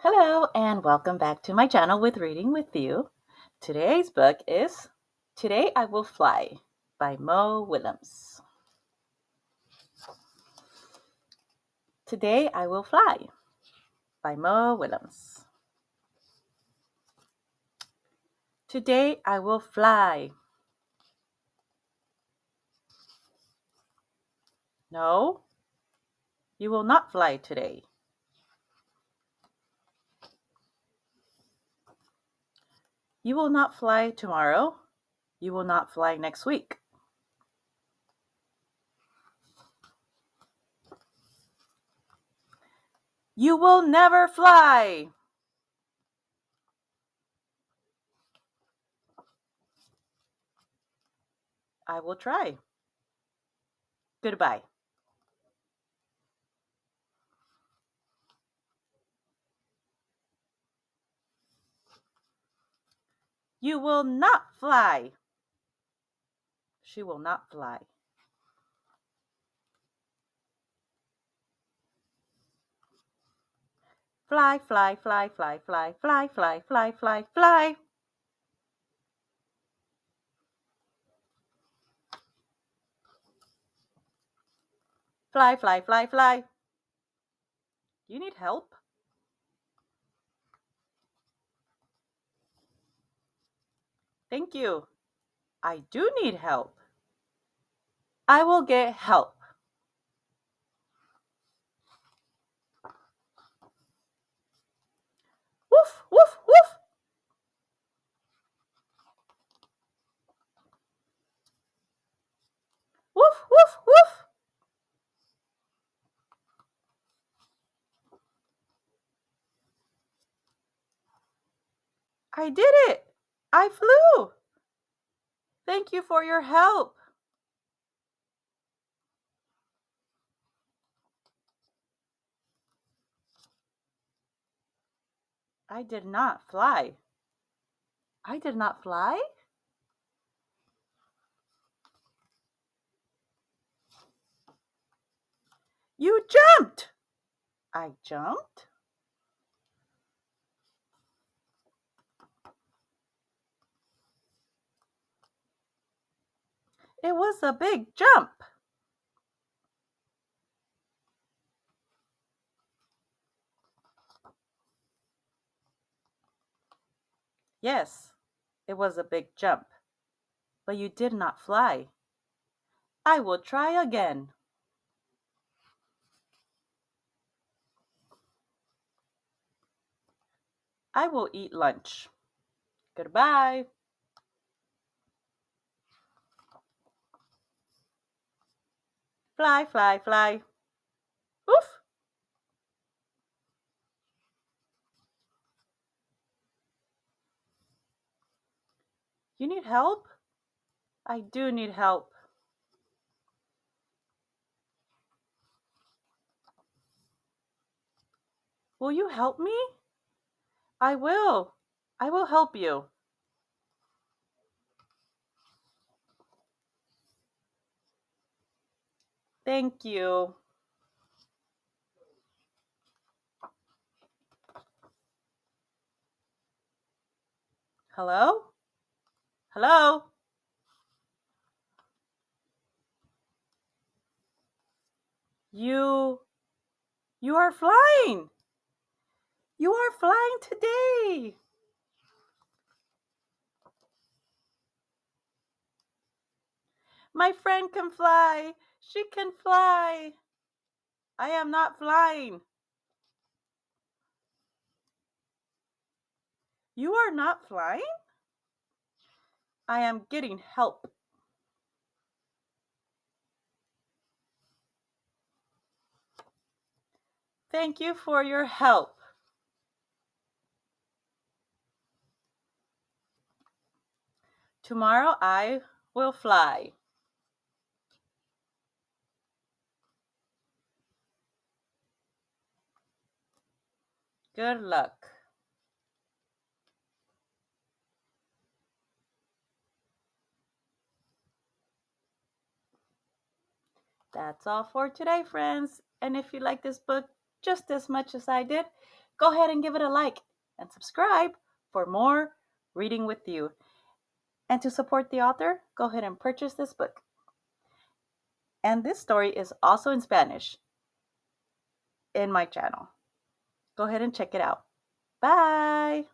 Hello and welcome back to my channel with Reading with You. Today's book is Today I Will Fly by Willems. Today I Will Fly by Willems. Today I will fly. No, you will not fly today. You will not fly tomorrow. You will not fly next week. You will never fly. I will try. Goodbye. You will not fly. She will not fly. Fly, fly, fly, fly, fly, fly, fly, fly, fly, fly. Fly, fly, fly, fly. You need help? Thank you. I do need help. I will get help. Woof, woof, woof. Woof, woof, woof. I did it. I flew. Thank you for your help. I did not fly. I did not fly? You jumped. I jumped? It was a big jump. Yes, it was a big jump. But you did not fly. I will try again. I will eat lunch. Goodbye. Fly, fly, fly. Oof. You need help? I do need help. Will you help me? I will. I will help you. Thank you. Hello? Hello? You are flying. You are flying today. My friend can fly. She can fly. I am not flying. You are not flying? I am getting help. Thank you for your help. Tomorrow I will fly. Good luck. That's all for today, friends. And if you like this book just as much as I did, go ahead and give it a like and subscribe for more reading with you. And to support the author, go ahead and purchase this book. And this story is also in Spanish in my channel. Go ahead and check it out. Bye!